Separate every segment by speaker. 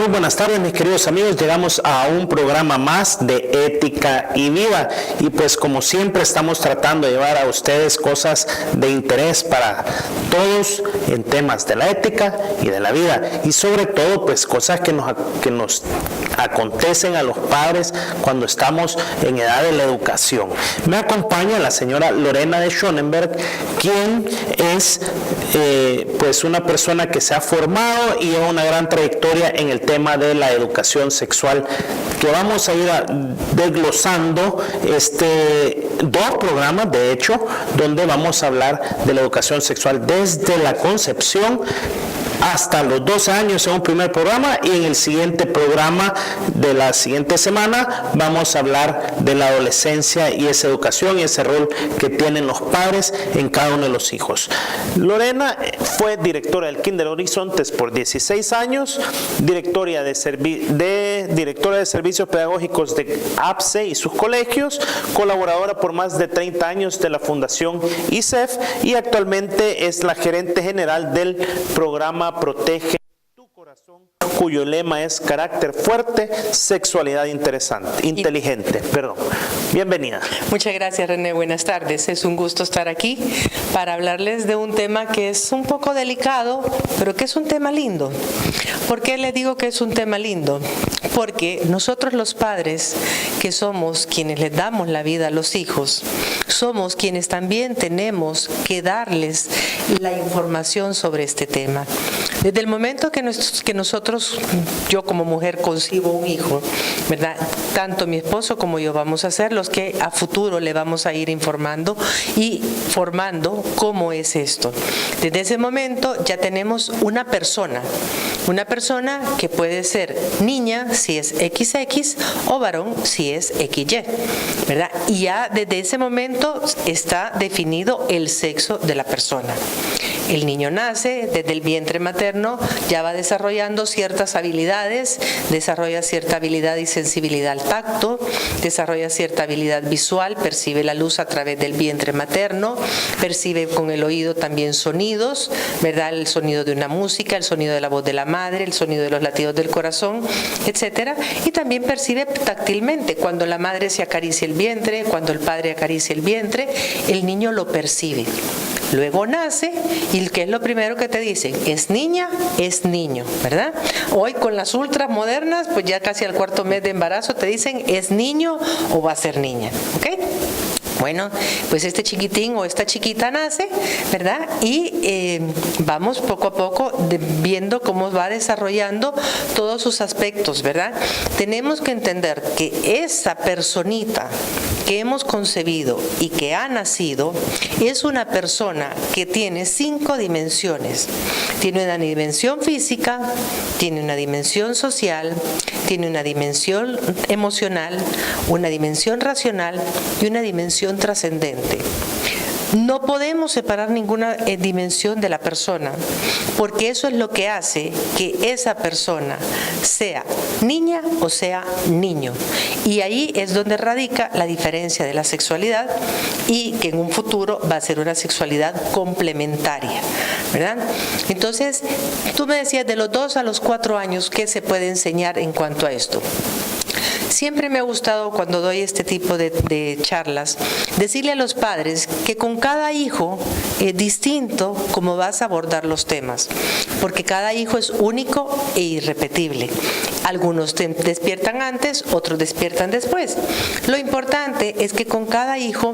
Speaker 1: Muy buenas tardes, mis queridos amigos. Llegamos a un programa más de Ética y Vida. Y pues como siempre estamos tratando de llevar a ustedes cosas de interés para todos en temas de la ética y de la vida. Y sobre todo pues cosas que nos acontecen a los padres cuando estamos en edad de la educación. Me acompaña la señora Lorena de Schonenberg, quien es pues una persona que se ha formado y lleva una gran trayectoria en el tema de la educación sexual, que vamos a ir desglosando dos programas, de hecho, donde vamos a hablar de la educación sexual desde la concepción hasta los 12 años en un primer programa, y en el siguiente programa de la siguiente semana vamos a hablar de la adolescencia y esa educación y ese rol que tienen los padres en cada uno de los hijos. Lorena fue directora del Kinder Horizontes por 16 años, directora de servicios pedagógicos de APSE y sus colegios, colaboradora por más de 30 años de la Fundación ISEF y actualmente es la gerente general del programa Protege tu Corazón, cuyo lema es carácter fuerte, sexualidad inteligente. Bienvenida.
Speaker 2: Muchas gracias, René. Buenas tardes. Es un gusto estar aquí para hablarles de un tema que es un poco delicado, pero que es un tema lindo. ¿Por qué le digo que es un tema lindo? Porque nosotros los padres, que somos quienes les damos la vida a los hijos, somos quienes también tenemos que darles la información sobre este tema. Desde el momento que nosotros, yo como mujer concibo un hijo, ¿verdad? Tanto mi esposo como yo vamos a ser los que a futuro le vamos a ir informando y formando cómo es esto. Desde ese momento ya tenemos una persona que puede ser niña si es XX o varón si es XY, ¿verdad? Y ya desde ese momento está definido el sexo de la persona. El niño nace, desde el vientre materno ya va desarrollando ciertas habilidades, desarrolla cierta habilidad y sensibilidad al tacto, desarrolla cierta habilidad visual, percibe la luz a través del vientre materno, percibe con el oído también sonidos, ¿verdad? El sonido de una música, el sonido de la voz de la madre, el sonido de los latidos del corazón, etcétera, y también percibe táctilmente cuando la madre se acaricia el vientre, cuando el padre acaricia el vientre, el niño lo percibe. Luego nace y ¿qué es lo primero que te dicen? ¿Es niña? Es niño, ¿verdad? Hoy con las ultras modernas, pues ya casi al cuarto mes de embarazo te dicen ¿es niño o va a ser niña? ¿Ok? Bueno, pues este chiquitín o esta chiquita nace, ¿verdad? Y vamos poco a poco viendo cómo va desarrollando todos sus aspectos, ¿verdad? Tenemos que entender que esa personita que hemos concebido y que ha nacido es una persona que tiene 5 dimensiones. Tiene una dimensión física, tiene una dimensión social, tiene una dimensión emocional, una dimensión racional y una dimensión trascendente. No podemos separar ninguna dimensión de la persona, porque eso es lo que hace que esa persona sea niña o sea niño. Y ahí es donde radica la diferencia de la sexualidad y que en un futuro va a ser una sexualidad complementaria, ¿verdad? Entonces, tú me decías de los 2 a los 4 años, ¿qué se puede enseñar en cuanto a esto? Siempre me ha gustado cuando doy este tipo de charlas, decirle a los padres que con cada hijo es distinto cómo vas a abordar los temas, porque cada hijo es único e irrepetible. Algunos despiertan antes, otros despiertan después. Lo importante es que con cada hijo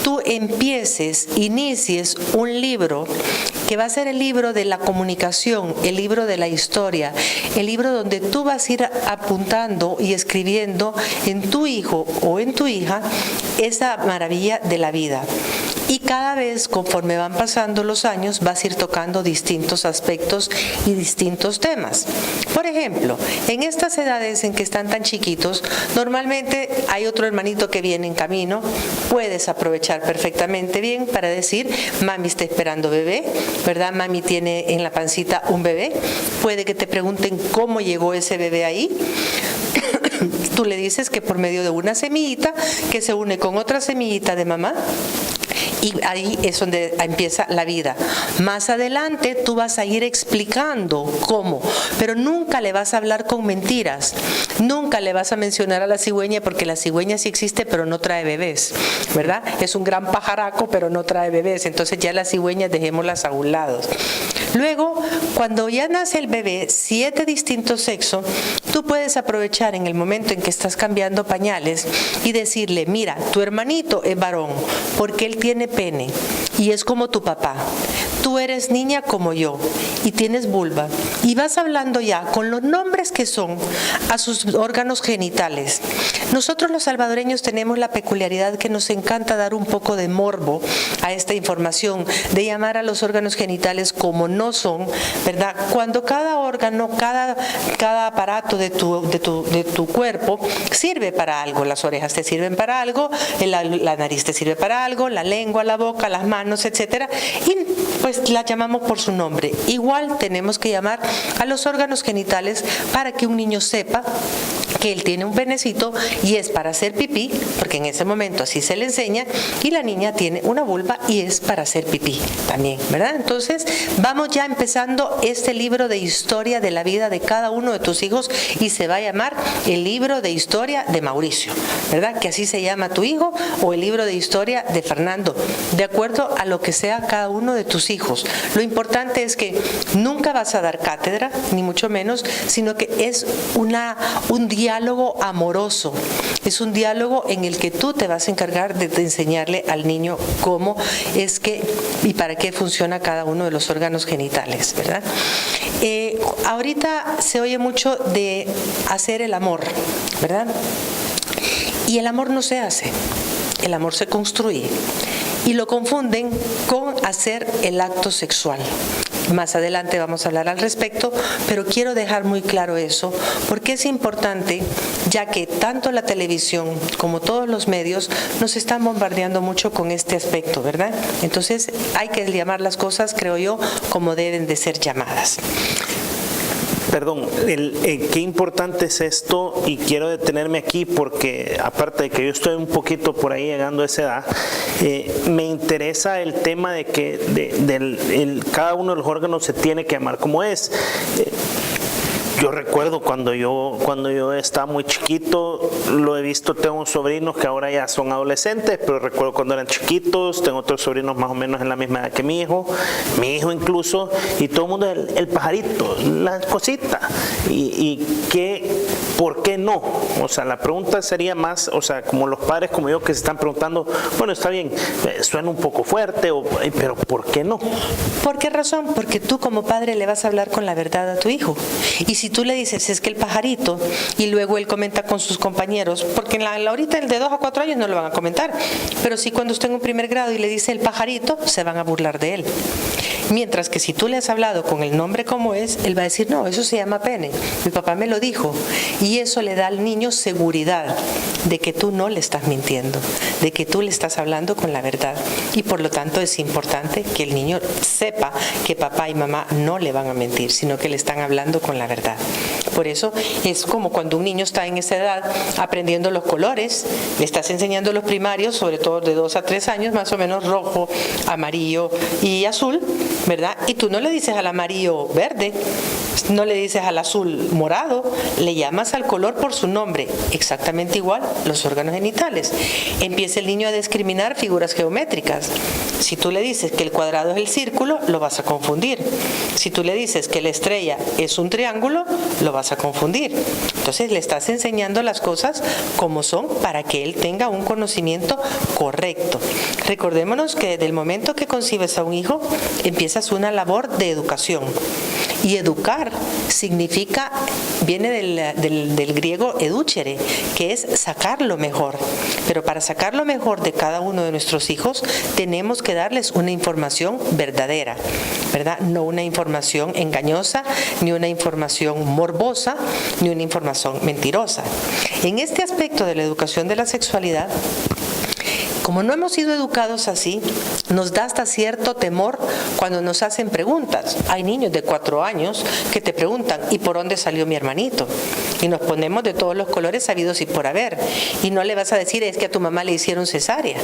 Speaker 2: tú inicies un libro que va a ser el libro de la comunicación, el libro de la historia, el libro donde tú vas a ir apuntando y escribiendo en tu hijo o en tu hija esa maravilla de la vida. Y cada vez, conforme van pasando los años, vas a ir tocando distintos aspectos y distintos temas. Por ejemplo, en estas edades en que están tan chiquitos, normalmente hay otro hermanito que viene en camino, puedes aprovechar perfectamente bien para decir, mami está esperando bebé, ¿verdad? Mami tiene en la pancita un bebé, puede que te pregunten cómo llegó ese bebé ahí. Tú le dices que por medio de una semillita que se une con otra semillita de mamá, Y ahí es donde empieza la vida. Más adelante tú vas a ir explicando cómo, pero nunca le vas a hablar con mentiras. Nunca le vas a mencionar a la cigüeña, porque la cigüeña sí existe, pero no trae bebés, ¿verdad? Es un gran pajaraco, pero no trae bebés. Entonces ya las cigüeñas dejémoslas a un lado. Luego, cuando ya nace el bebé, si es de distinto sexo, tú puedes aprovechar en el momento en que estás cambiando pañales y decirle: mira, tu hermanito es varón porque él tiene pene y es como tu papá. Tú eres niña como yo y tienes vulva. Y vas hablando ya con los nombres que son a sus órganos genitales. Nosotros los salvadoreños tenemos la peculiaridad que nos encanta dar un poco de morbo a esta información, de llamar a los órganos genitales como no son, ¿verdad? Cuando cada órgano, cada aparato de tu cuerpo sirve para algo. Las orejas te sirven para algo, la nariz te sirve para algo, la lengua, la boca, las manos, etcétera. Y pues la llamamos por su nombre. Igual tenemos que llamar a los órganos genitales para que un niño sepa que él tiene un penecito y es para hacer pipí, porque en ese momento así se le enseña, y la niña tiene una vulva y es para hacer pipí también, ¿verdad? Entonces vamos ya empezando este libro de historia de la vida de cada uno de tus hijos, y se va a llamar el libro de historia de Mauricio, ¿verdad? Que así se llama tu hijo, o el libro de historia de Fernando, de acuerdo a lo que sea cada uno de tus hijos. Lo importante es que nunca vas a dar cátedra, ni mucho menos, sino que es un diálogo amoroso, es un diálogo en el que tú te vas a encargar de enseñarle al niño cómo es que y para qué funciona cada uno de los órganos genitales, ¿verdad? Ahorita se oye mucho de hacer el amor, ¿verdad? Y el amor no se hace, el amor se construye. Y lo confunden con hacer el acto sexual. Más adelante vamos a hablar al respecto, pero quiero dejar muy claro eso, porque es importante, ya que tanto la televisión como todos los medios nos están bombardeando mucho con este aspecto, ¿verdad? Entonces hay que llamar las cosas, creo yo, como deben de ser llamadas.
Speaker 1: Perdón, qué importante es esto, y quiero detenerme aquí porque aparte de que yo estoy un poquito por ahí llegando a esa edad, me interesa el tema de que cada uno de los órganos se tiene que llamar como es. Yo recuerdo cuando yo estaba muy chiquito, lo he visto, tengo sobrinos que ahora ya son adolescentes, pero recuerdo cuando eran chiquitos, tengo otros sobrinos más o menos en la misma edad que mi hijo incluso, y todo el mundo, el pajarito, la cosita, y ¿por qué no? O sea, la pregunta sería más, o sea, como los padres como yo que se están preguntando, bueno, está bien, suena un poco fuerte, pero ¿por qué no?
Speaker 2: ¿Por qué razón? Porque tú como padre le vas a hablar con la verdad a tu hijo. Y si tú le dices, es que el pajarito, y luego él comenta con sus compañeros, porque ahorita el de 2 a 4 años no lo van a comentar, pero sí cuando esté en un primer grado y le dice el pajarito, se van a burlar de él. Mientras que si tú le has hablado con el nombre como es, él va a decir, no, eso se llama pene, mi papá me lo dijo. Y eso le da al niño seguridad de que tú no le estás mintiendo, de que tú le estás hablando con la verdad. Y por lo tanto es importante que el niño sepa que papá y mamá no le van a mentir, sino que le están hablando con la verdad. Por eso es como cuando un niño está en esa edad aprendiendo los colores, le estás enseñando los primarios, sobre todo de 2 a 3 años, más o menos rojo, amarillo y azul, ¿verdad? Y tú no le dices al amarillo verde, no le dices al azul morado, le llamas al color por su nombre. Exactamente igual los órganos genitales. Empieza el niño a discriminar figuras geométricas. Si tú le dices que el cuadrado es el círculo, lo vas a confundir. Si tú le dices que la estrella es un triángulo, lo vas a confundir. Entonces le estás enseñando las cosas como son para que él tenga un conocimiento correcto. Recordémonos que desde el momento que concibes a un hijo, empiezas una labor de educación. Y educar significa, viene del griego educere, que es sacar lo mejor. Pero para sacar lo mejor de cada uno de nuestros hijos, tenemos que darles una información verdadera, ¿verdad? No una información engañosa, ni una información morbosa, ni una información mentirosa. En este aspecto de la educación de la sexualidad, como no hemos sido educados así, nos da hasta cierto temor cuando nos hacen preguntas. Hay niños de 4 años que te preguntan, ¿y por dónde salió mi hermanito? Y nos ponemos de todos los colores habidos y por haber. Y no le vas a decir, es que a tu mamá le hicieron cesárea.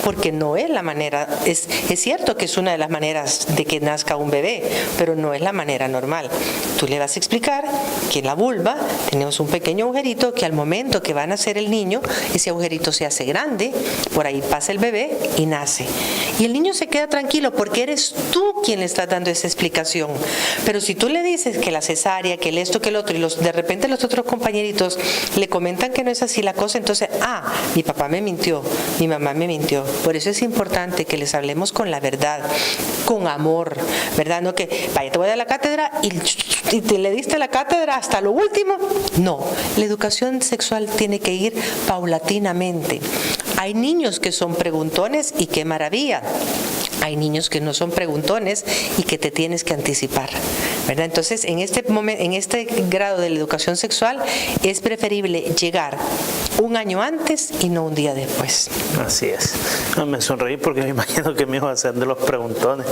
Speaker 2: porque no es la manera, es cierto que es una de las maneras de que nazca un bebé, pero no es la manera normal. Tú le vas a explicar que en la vulva tenemos un pequeño agujerito que al momento que va a nacer el niño, ese agujerito se hace grande, por ahí pasa el bebé y nace. Y el niño se queda tranquilo porque eres tú quien le estás dando esa explicación. Pero si tú le dices que la cesárea, que el esto, que el otro, y de repente los otros compañeritos le comentan que no es así la cosa, entonces, mi papá me mintió, mi mamá me mintió. Por eso es importante que les hablemos con la verdad, con amor, ¿verdad? No que, vaya, te voy a dar la cátedra y te le diste la cátedra hasta lo último. No, la educación sexual tiene que ir paulatinamente. Hay niños que son preguntones y qué maravilla. Hay niños que no son preguntones y que te tienes que anticipar, ¿verdad? Entonces, en este grado de la educación sexual es preferible llegar un año antes y no un día después.
Speaker 1: Así es. No, me sonreí porque me imagino que mi hijo va a ser de los preguntones.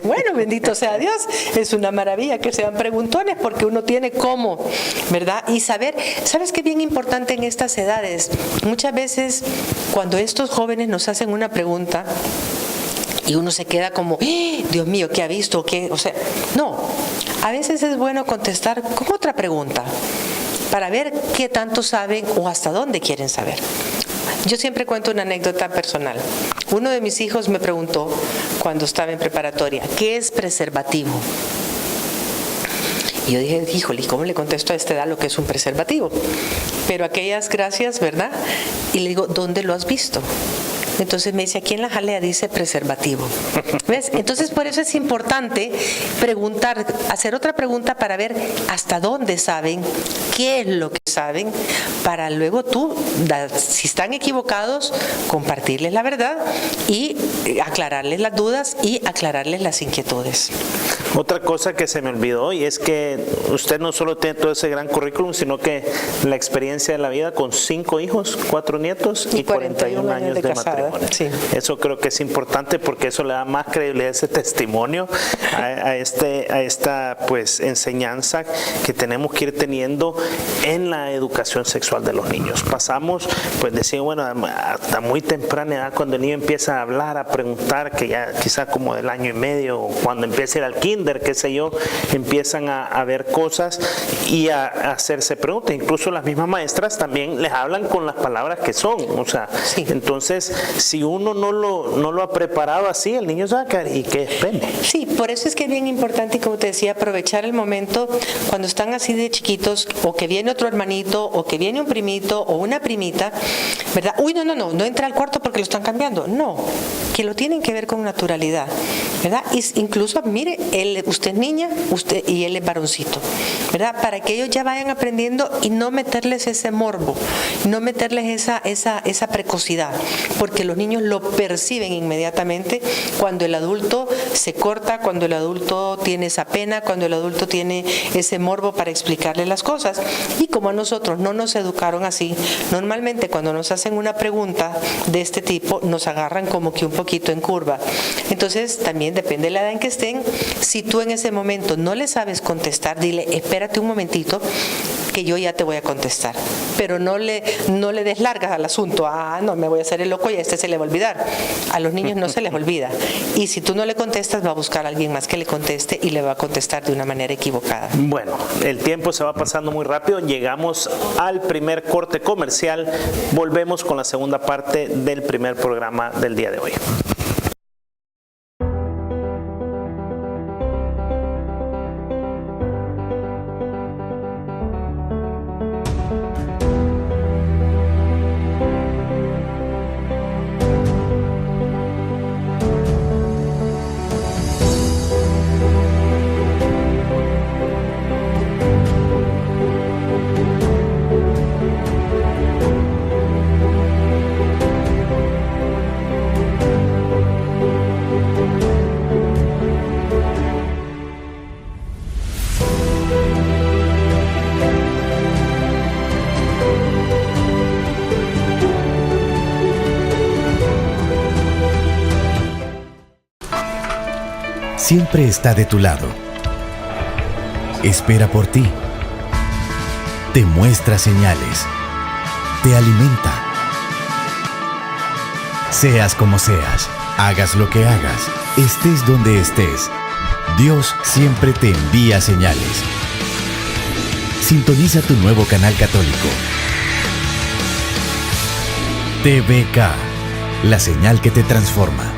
Speaker 2: Bueno, bendito sea Dios. Es una maravilla que sean preguntones porque uno tiene cómo, ¿verdad? Y saber, ¿sabes qué es bien importante en estas edades? Muchas veces cuando estos jóvenes nos hacen una pregunta, y uno se queda como, Dios mío, ¿qué ha visto? ¿Qué? O sea, no. A veces es bueno contestar con otra pregunta para ver qué tanto saben o hasta dónde quieren saber. Yo siempre cuento una anécdota personal. Uno de mis hijos me preguntó cuando estaba en preparatoria, ¿qué es preservativo? Y yo dije, híjole, ¿cómo le contesto a esta edad lo que es un preservativo? Pero aquellas gracias, ¿verdad? Y le digo, ¿dónde lo has visto? Entonces me dice, aquí en la jalea dice preservativo. ¿Ves? Entonces por eso es importante preguntar, hacer otra pregunta para ver hasta dónde saben, qué es lo que saben, para luego tú, si están equivocados, compartirles la verdad y aclararles las dudas y aclararles las inquietudes.
Speaker 1: Otra cosa que se me olvidó y es que usted no solo tiene todo ese gran currículum, sino que la experiencia de la vida con 5 hijos, 4 nietos y 41 años de matrimonio.
Speaker 2: Sí.
Speaker 1: Eso creo que es importante porque eso le da más credibilidad a ese testimonio, a esta pues enseñanza que tenemos que ir teniendo en la educación sexual de los niños. Pasamos, pues decimos, bueno, hasta muy temprana edad, cuando el niño empieza a hablar, a preguntar, que ya quizás como del año y medio, o cuando empieza a ir al kinder, qué sé yo, empiezan a ver cosas y a hacerse preguntas. Incluso las mismas maestras también les hablan con las palabras que son, o sea, sí. Entonces, si uno no lo ha preparado así, el niño se va a quedar y qué pena.
Speaker 2: Sí, por eso es que es bien importante, y como te decía, aprovechar el momento cuando están así de chiquitos, o que viene otro hermanito, o que viene un primito, o una primita, ¿verdad? Uy, no entra al cuarto porque lo están cambiando. No, que lo tienen que ver con naturalidad, ¿verdad? Y incluso, mire, usted es niña, usted y él es varoncito, ¿verdad? Para que ellos ya vayan aprendiendo y no meterles ese morbo, no meterles esa precocidad, porque los niños lo perciben inmediatamente cuando el adulto se corta, cuando el adulto tiene esa pena, cuando el adulto tiene ese morbo para explicarle las cosas. Y como a nosotros no nos educaron así, normalmente cuando nos hacen una pregunta de este tipo, nos agarran como que un poquito en curva. Entonces, también depende de la edad en que estén. Si tú en ese momento no le sabes contestar, dile, espérate un momentito, que yo ya te voy a contestar. Pero no le des largas al asunto. No, me voy a hacer el loco y a este se le va a olvidar. A los niños no se les olvida. Y si tú no le contestas, va a buscar a alguien más que le conteste y le va a contestar de una manera equivocada.
Speaker 1: Bueno, el tiempo se va pasando muy rápido. Llegamos al primer corte comercial. Volvemos con la segunda parte del primer programa del día de hoy.
Speaker 3: Siempre está de tu lado. Espera por ti. Te muestra señales. Te alimenta. Seas como seas, hagas lo que hagas, estés donde estés, Dios siempre te envía señales. Sintoniza tu nuevo canal católico. TVK, la señal que te transforma.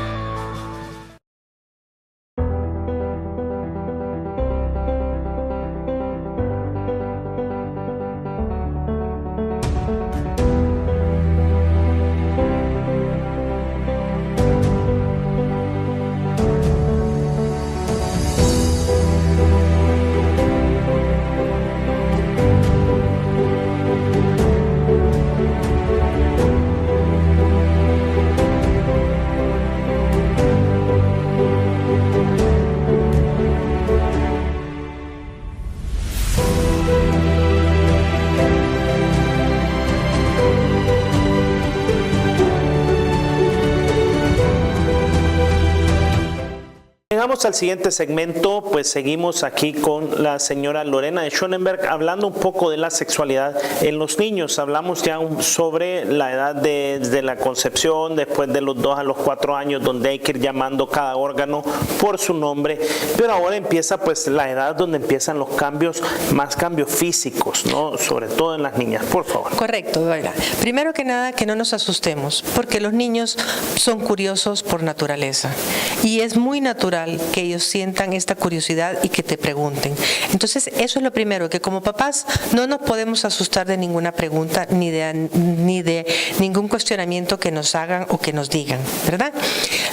Speaker 1: Llegamos al siguiente segmento, pues seguimos aquí con la señora Lorena de Schonenberg hablando un poco de la sexualidad en los niños. Hablamos ya sobre la edad desde la concepción, después de los 2 a los 4 años, donde hay que ir llamando cada órgano por su nombre, pero ahora empieza pues la edad donde empiezan los cambios, más cambios físicos, ¿no? Sobre todo en las niñas, por favor.
Speaker 2: Correcto, ¿verdad? Primero que nada, que no nos asustemos, porque los niños son curiosos por naturaleza y es muy natural que ellos sientan esta curiosidad y que te pregunten. Entonces, eso es lo primero, que como papás no nos podemos asustar de ninguna pregunta ni de ningún cuestionamiento que nos hagan o que nos digan, ¿verdad?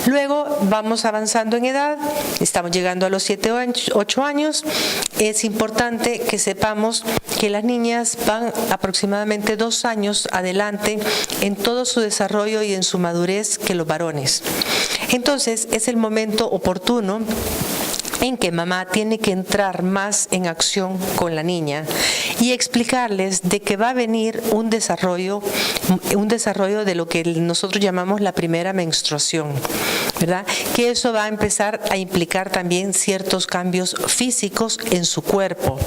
Speaker 2: Luego vamos avanzando en edad, estamos llegando a los 7 o 8 años. Es importante que sepamos que las niñas van aproximadamente 2 años adelante en todo su desarrollo y en su madurez que los varones. Entonces, es el momento oportuno en que mamá tiene que entrar más en acción con la niña y explicarles de que va a venir un desarrollo de lo que nosotros llamamos la primera menstruación, ¿verdad? Que eso va a empezar a implicar también ciertos cambios físicos en su cuerpo,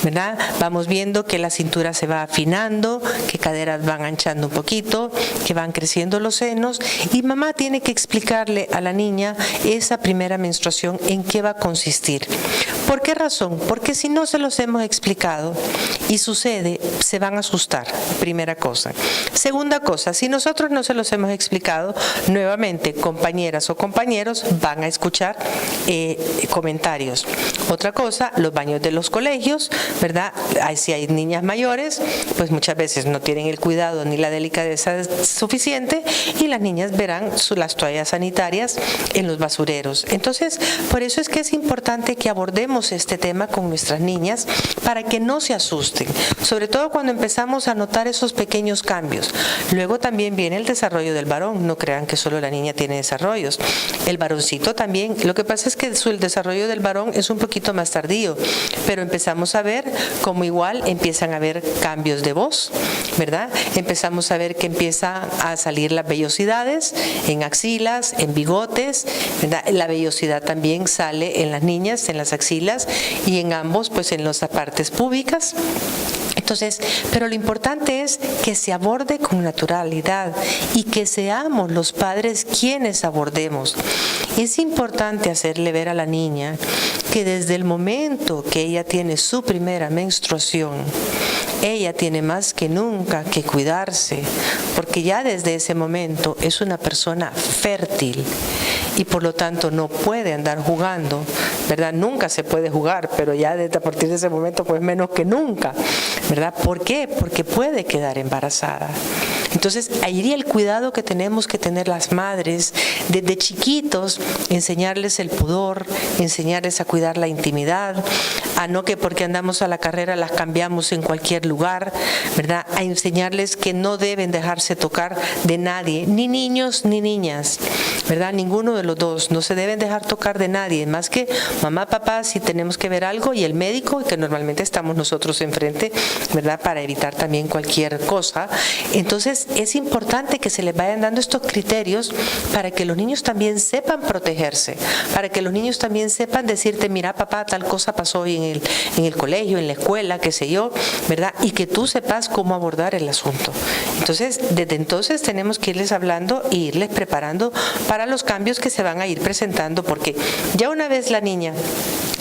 Speaker 2: ¿verdad? Vamos viendo que la cintura se va afinando, que caderas van anchando un poquito, que van creciendo los senos, y mamá tiene que explicarle a la niña esa primera menstruación en qué va a consistir. ¿Por qué razón? Porque si no se los hemos explicado y sucede, se van a asustar, primera cosa. Segunda cosa, si nosotros no se los hemos explicado, nuevamente compañeras o compañeros van a escuchar comentarios. Otra cosa, los baños de los colegios, ¿verdad? Si hay niñas mayores, pues muchas veces no tienen el cuidado ni la delicadeza suficiente y las niñas verán las toallas sanitarias en los basureros. Entonces, por eso es que es importante que abordemos este tema con nuestras niñas para que no se asusten, sobre todo cuando empezamos a notar esos pequeños cambios. Luego también viene el desarrollo del varón, no crean que solo la niña tiene desarrollos, el varoncito también. Lo que pasa es que el desarrollo del varón es un poquito más tardío, pero empezamos a ver como igual empiezan a haber cambios de voz, ¿verdad? Empezamos a ver que empiezan a salir las vellosidades en axilas, en bigotes, ¿verdad? La vellosidad también sale en las niñas, en las axilas y en ambos, pues en las partes púbicas. Entonces, pero lo importante es que se aborde con naturalidad y que seamos los padres quienes abordemos. Es importante hacerle ver a la niña que desde el momento que ella tiene su primera menstruación, ella tiene más que nunca que cuidarse, porque ya desde ese momento es una persona fértil y por lo tanto no puede andar jugando, ¿verdad? Nunca se puede jugar, pero ya a partir de ese momento pues menos que nunca, ¿verdad? ¿Por qué? Porque puede quedar embarazada. Entonces, ahí iría el cuidado que tenemos que tener las madres desde chiquitos, enseñarles el pudor, enseñarles a cuidar la intimidad, a no que porque andamos a la carrera las cambiamos en cualquier lugar, ¿verdad? A enseñarles que no deben dejarse tocar de nadie, ni niños ni niñas, ¿verdad? Ninguno de los dos, no se deben dejar tocar de nadie, más que mamá, papá, si tenemos que ver algo, y el médico, que normalmente estamos nosotros enfrente, ¿verdad? Para evitar también cualquier cosa. Entonces, es importante que se les vayan dando estos criterios para que los niños también sepan protegerse, para que los niños también sepan decirte, mira papá, tal cosa pasó hoy en en el colegio, en la escuela, qué sé yo, ¿verdad? Y que tú sepas cómo abordar el asunto. Entonces, desde entonces tenemos que irles hablando e irles preparando para los cambios que se van a ir presentando, porque ya una vez la niña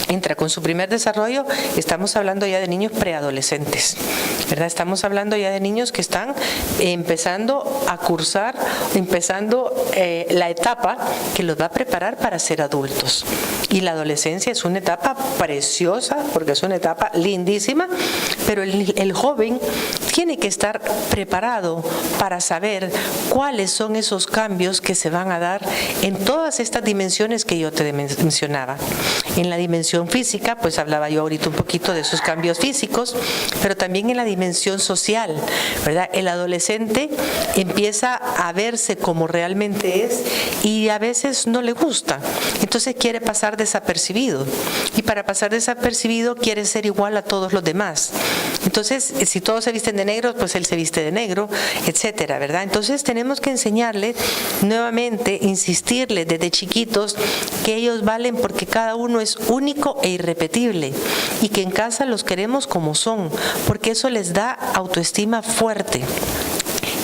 Speaker 2: entra con su primer desarrollo, estamos hablando ya de niños preadolescentes, ¿verdad? Estamos hablando ya de niños que están empezando a cursar, la etapa que los va a preparar para ser adultos. Y la adolescencia es una etapa preciosa, porque es una etapa lindísima, pero el joven tiene que estar preparado para saber cuáles son esos cambios que se van a dar en todas estas dimensiones que yo te mencionaba. En la dimensión física, pues hablaba yo ahorita un poquito de esos cambios físicos, pero también en la dimensión social, ¿verdad? El adolescente empieza a verse como realmente es y a veces no le gusta, entonces quiere pasar desapercibido, y para pasar desapercibido quiere ser igual a todos los demás. Entonces, si todos se visten de negro, pues él se viste de negro, etcétera, ¿verdad? Entonces tenemos que enseñarle nuevamente, insistirle desde chiquitos que ellos valen porque cada uno es único e irrepetible, y que en casa los queremos como son, porque eso les da autoestima fuerte.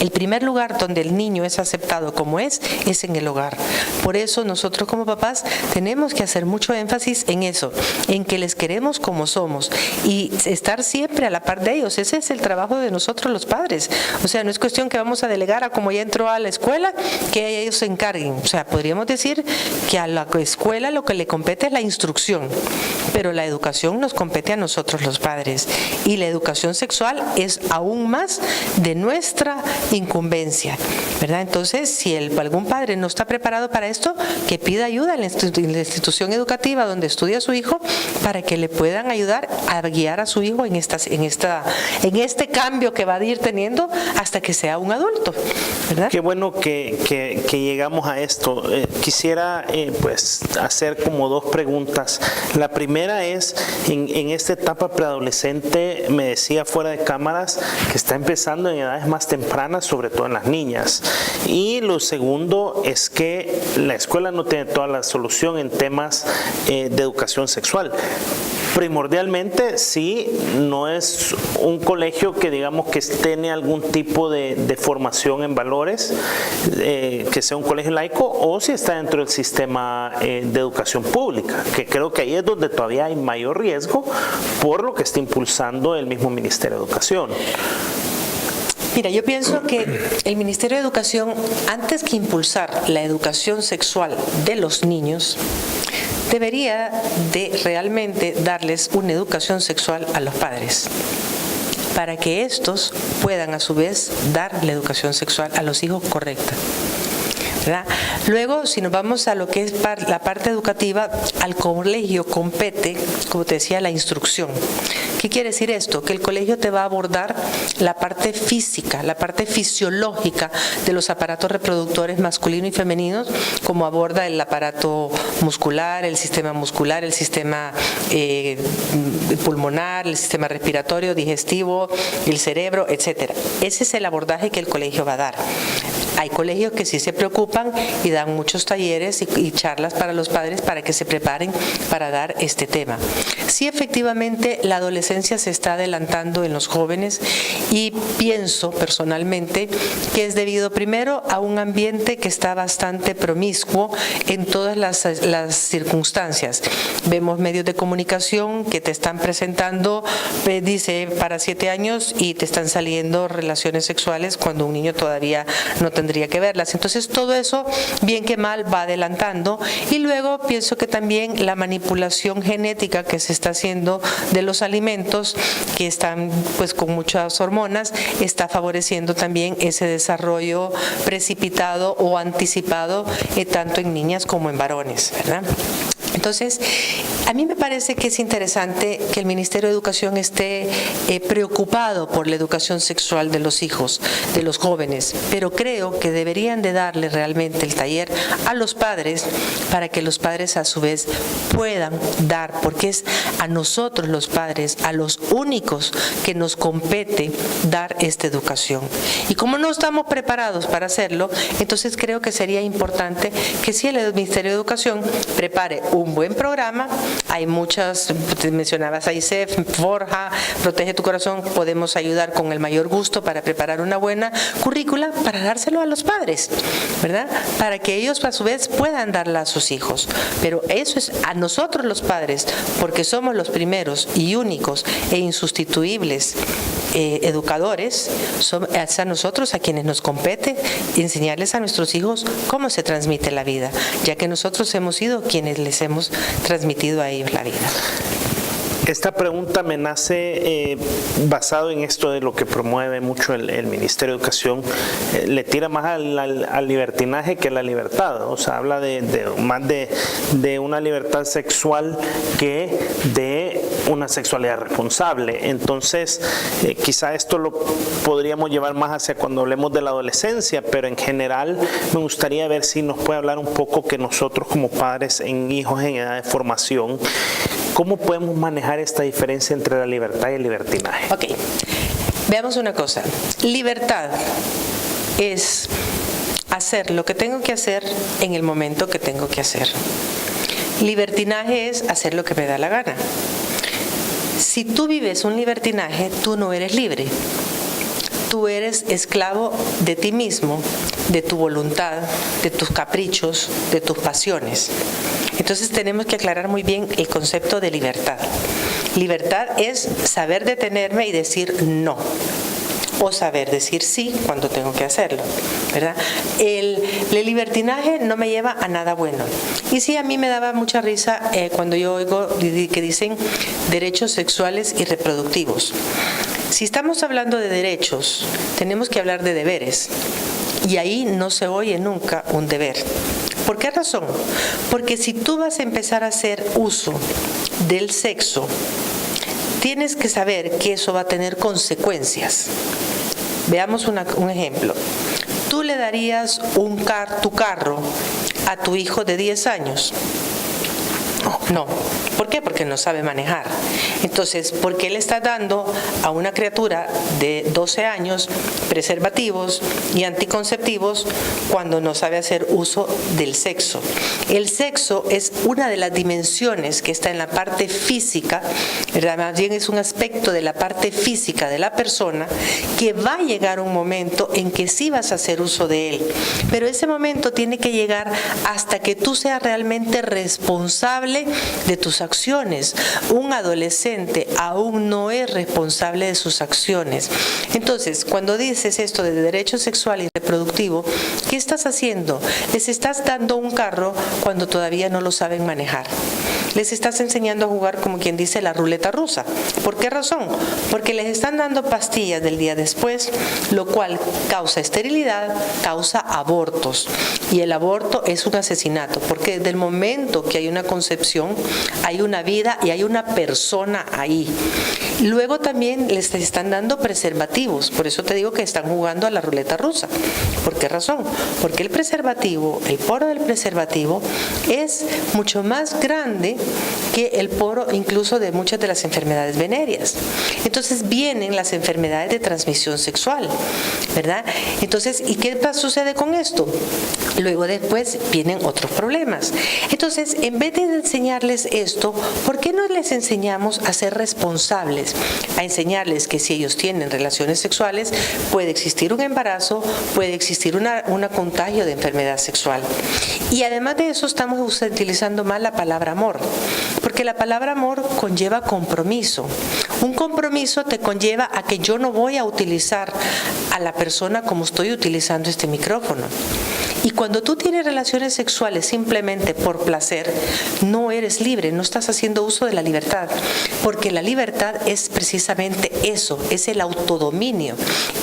Speaker 2: El primer lugar donde el niño es aceptado como es en el hogar. Por eso nosotros como papás tenemos que hacer mucho énfasis en eso, en que les queremos como somos y estar siempre a la par de ellos. Ese es el trabajo de nosotros los padres. O sea, no es cuestión que vamos a delegar a como ya entró a la escuela, que ellos se encarguen. O sea, podríamos decir que a la escuela lo que le compete es la instrucción, pero la educación nos compete a nosotros los padres. Y la educación sexual es aún más de nuestra incumbencia, ¿verdad? Entonces, si algún padre no está preparado para esto, que pida ayuda en la institución educativa donde estudia su hijo, para que le puedan ayudar a guiar a su hijo en este cambio que va a ir teniendo hasta que sea un adulto, ¿verdad?
Speaker 1: Qué bueno que llegamos a esto. Quisiera pues hacer como dos preguntas. La primera es, en esta etapa preadolescente, me decía fuera de cámaras que está empezando en edades más tempranas, sobre todo en las niñas. Y lo segundo es que la escuela no tiene toda la solución en temas de educación sexual. Primordialmente, sí, no es un colegio que digamos que tiene algún tipo de formación en valores, que sea un colegio laico, o si está dentro del sistema de educación pública, que creo que ahí es donde todavía hay mayor riesgo por lo que está impulsando el mismo Ministerio de Educación.
Speaker 2: Mira, yo pienso que el Ministerio de Educación, antes que impulsar la educación sexual de los niños, debería de realmente darles una educación sexual a los padres, para que estos puedan a su vez dar la educación sexual a los hijos correcta, ¿verdad? Luego, si nos vamos a lo que es la parte educativa, al colegio compete, como te decía, la instrucción. ¿Qué quiere decir esto? Que el colegio te va a abordar la parte física, la parte fisiológica de los aparatos reproductores masculino y femeninos, como aborda el aparato muscular, el sistema pulmonar, el sistema respiratorio, digestivo, el cerebro, etcétera. Ese es el abordaje que el colegio va a dar. Hay colegios que sí se preocupan y dan muchos talleres y charlas para los padres para que se preparen para dar este tema. Sí, efectivamente, la adolescencia se está adelantando en los jóvenes, y pienso personalmente que es debido primero a un ambiente que está bastante promiscuo en todas las circunstancias. Vemos medios de comunicación que te están presentando, dice, para 7 años, y te están saliendo relaciones sexuales cuando un niño todavía no tendría que verlas. Entonces todo eso, bien que mal, va adelantando. Y luego pienso que también la manipulación genética que se está haciendo de los alimentos, que están pues con muchas hormonas, está favoreciendo también ese desarrollo precipitado o anticipado, tanto en niñas como en varones, ¿verdad? Entonces, a mí me parece que es interesante que el Ministerio de Educación esté preocupado por la educación sexual de los hijos, de los jóvenes, pero creo que deberían de darle realmente el taller a los padres, para que los padres a su vez puedan dar, porque es a nosotros los padres, a los únicos que nos compete dar esta educación. Y como no estamos preparados para hacerlo, entonces creo que sería importante que si el Ministerio de Educación prepare un buen programa hay muchas, te mencionabas a ISEF, Forja, Protege tu Corazón, podemos ayudar con el mayor gusto para preparar una buena currícula para dárselo a los padres, ¿verdad? Para que ellos a su vez puedan darla a sus hijos. Pero eso es a nosotros los padres, porque somos los primeros y únicos e insustituibles educadores, es a nosotros a quienes nos compete enseñarles a nuestros hijos cómo se transmite la vida, ya que nosotros hemos sido quienes les hemos transmitido a ellos la vida.
Speaker 1: Esta pregunta me nace basado en esto de lo que promueve mucho el Ministerio de Educación. Le tira más al libertinaje que a la libertad. O sea, habla más de una libertad sexual que de una sexualidad responsable. Entonces, quizá esto lo podríamos llevar más hacia cuando hablemos de la adolescencia, pero en general me gustaría ver si nos puede hablar un poco que nosotros como padres en hijos en edad de formación, ¿cómo podemos manejar esta diferencia entre la libertad y el libertinaje?
Speaker 2: Ok, veamos una cosa. Libertad es hacer lo que tengo que hacer en el momento que tengo que hacer. Libertinaje es hacer lo que me da la gana. Si tú vives un libertinaje, tú no eres libre. Tú eres esclavo de ti mismo, de tu voluntad, de tus caprichos, de tus pasiones. Entonces tenemos que aclarar muy bien el concepto de libertad. Libertad es saber detenerme y decir no, o saber decir sí cuando tengo que hacerlo, ¿verdad? El libertinaje no me lleva a nada bueno. Y sí, a mí me daba mucha risa cuando yo oigo que dicen derechos sexuales y reproductivos. Si estamos hablando de derechos, tenemos que hablar de deberes. Y ahí no se oye nunca un deber. ¿Por qué razón? Porque si tú vas a empezar a hacer uso del sexo, tienes que saber que eso va a tener consecuencias. Veamos un ejemplo. ¿Tú le darías tu carro a tu hijo de 10 años? No. ¿Por qué? Porque no sabe manejar. Entonces, ¿por qué le estás dando a una criatura de 12 años preservativos y anticonceptivos cuando no sabe hacer uso del sexo? El sexo es una de las dimensiones que está en la parte física, ¿verdad? Más bien es un aspecto de la parte física de la persona que va a llegar un momento en que sí vas a hacer uso de él. Pero ese momento tiene que llegar hasta que tú seas realmente responsable de tus acciones. Un adolescente aún no es responsable de sus acciones. Entonces, cuando dices esto de derecho sexual y reproductivo, ¿qué estás haciendo? Les estás dando un carro cuando todavía no lo saben manejar. Les estás enseñando a jugar, como quien dice, la ruleta rusa. ¿Por qué razón? Porque les están dando pastillas del día después, lo cual causa esterilidad, causa abortos. Y el aborto es un asesinato, porque desde el momento que hay una concepción, hay una vida y hay una persona ahí. Luego también les están dando preservativos, por eso te digo que están jugando a la ruleta rusa. ¿Por qué razón? Porque el preservativo, el poro del preservativo es mucho más grande que el poro incluso de muchas de las enfermedades venéreas. Entonces vienen las enfermedades de transmisión sexual, ¿verdad? Entonces, ¿y qué sucede con esto? Luego después vienen otros problemas. Entonces, en vez de enseñarles esto, ¿por qué no les enseñamos a ser responsables? A enseñarles que si ellos tienen relaciones sexuales, puede existir un embarazo, puede existir un contagio de enfermedad sexual. Y además de eso, estamos utilizando mal la palabra amor, porque la palabra amor conlleva compromiso. Un compromiso te conlleva a que yo no voy a utilizar a la persona como estoy utilizando este micrófono. Y cuando tú tienes relaciones sexuales simplemente por placer, no eres libre, no estás haciendo uso de la libertad, porque la libertad es precisamente eso, es el autodominio,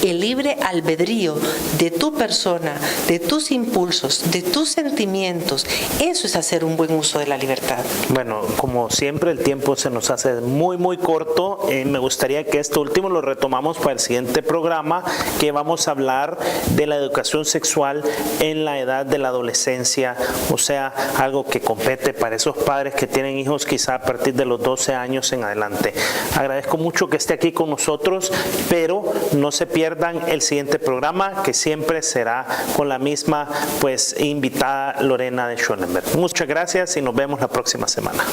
Speaker 2: el libre albedrío de tu persona, de tus impulsos, de tus sentimientos. Eso es hacer un buen uso de la libertad.
Speaker 1: Bueno, como siempre el tiempo se nos hace muy corto. Me gustaría que esto último lo retomamos para el siguiente programa, que vamos a hablar de la educación sexual en la edad de la adolescencia, o sea, algo que compete para esos padres que tienen hijos quizá a partir de los 12 años en adelante. Agradezco mucho que esté aquí con nosotros, pero no se pierdan el siguiente programa, que siempre será con la misma invitada Lorena de Schoenenberg. Muchas gracias y nos vemos la próxima semana.